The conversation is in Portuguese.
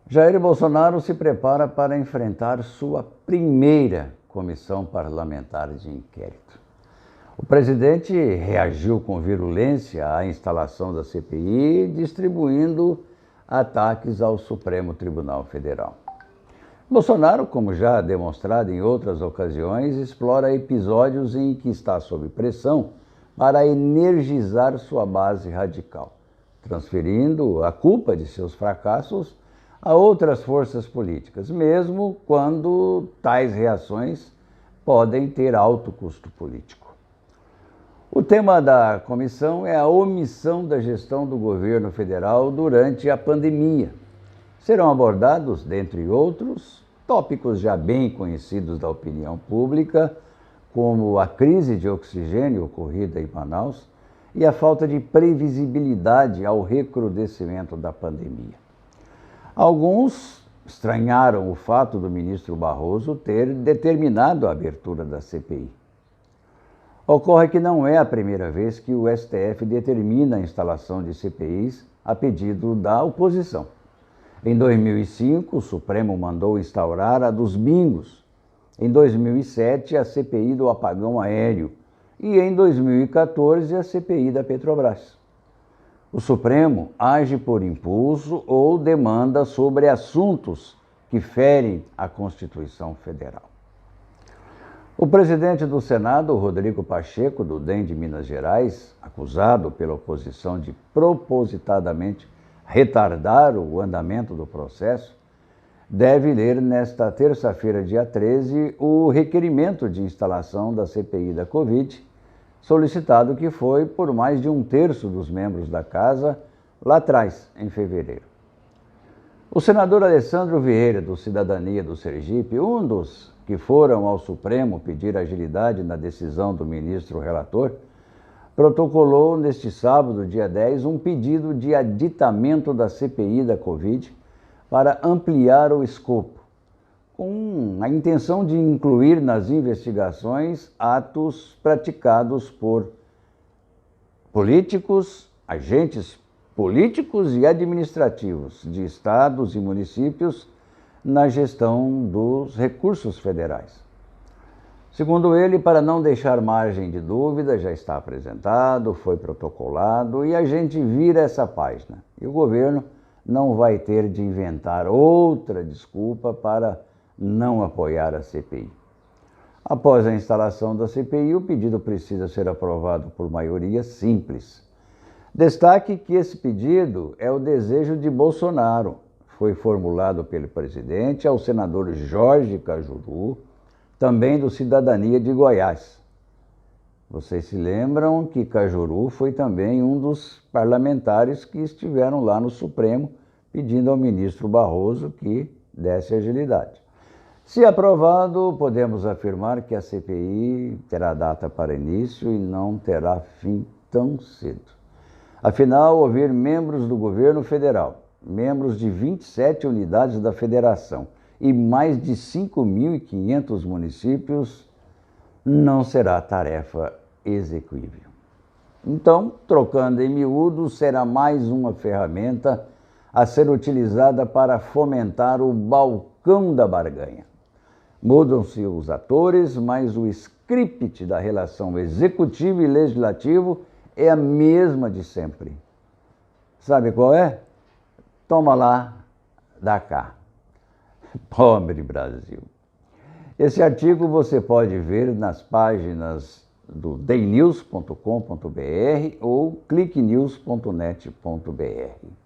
Jair Bolsonaro se prepara para enfrentar sua primeira comissão parlamentar de inquérito. O presidente reagiu com virulência à instalação da CPI, distribuindo ataques ao Supremo Tribunal Federal. Bolsonaro, como já demonstrado em outras ocasiões, explora episódios em que está sob pressão para energizar sua base radical, transferindo a culpa de seus fracassos a outras forças políticas, mesmo quando tais reações podem ter alto custo político. O tema da comissão é a omissão da gestão do governo federal durante a pandemia. Serão abordados, dentre outros, tópicos já bem conhecidos da opinião pública, como a crise de oxigênio ocorrida em Manaus e a falta de previsibilidade ao recrudescimento da pandemia. Alguns estranharam o fato do ministro Barroso ter determinado a abertura da CPI. Ocorre que não é a primeira vez que o STF determina a instalação de CPIs a pedido da oposição. Em 2005, o Supremo mandou instaurar a dos bingos. Em 2007, a CPI do apagão aéreo. E em 2014, a CPI da Petrobras. O Supremo age por impulso ou demanda sobre assuntos que ferem a Constituição Federal. O presidente do Senado, Rodrigo Pacheco, do DEM de Minas Gerais, acusado pela oposição de propositadamente retardar o andamento do processo, deve ler nesta terça-feira, dia 13, o requerimento de instalação da CPI da Covid, solicitado que foi por mais de 1/3 dos membros da Casa lá atrás, em fevereiro. O senador Alessandro Vieira, do Cidadania do Sergipe, um dos que foram ao Supremo pedir agilidade na decisão do ministro relator, protocolou neste sábado, dia 10, um pedido de aditamento da CPI da Covid para ampliar o escopo, com a intenção de incluir nas investigações atos praticados por políticos, agentes políticos e administrativos de estados e municípios na gestão dos recursos federais. Segundo ele, para não deixar margem de dúvida, já está apresentado, foi protocolado e a gente vira essa página. E o governo não vai ter de inventar outra desculpa para não apoiar a CPI. Após a instalação da CPI, o pedido precisa ser aprovado por maioria simples. Destaque que esse pedido é o desejo de Bolsonaro. Foi formulado pelo presidente ao senador Jorge Cajuru, também do Cidadania de Goiás. Vocês se lembram que Cajuru foi também um dos parlamentares que estiveram lá no Supremo pedindo ao ministro Barroso que desse agilidade. Se aprovado, podemos afirmar que a CPI terá data para início e não terá fim tão cedo. Afinal, ouvir membros do governo federal, membros de 27 unidades da federação e mais de 5.500 municípios não será tarefa execuível. Então, trocando em miúdos, será mais uma ferramenta a ser utilizada para fomentar o balcão da barganha. Mudam-se os atores, mas o script da relação executivo e legislativo é a mesma de sempre. Sabe qual é? Toma lá, dá cá. Pobre Brasil. Esse artigo você pode ver nas páginas do daynews.com.br ou cliquenews.net.br.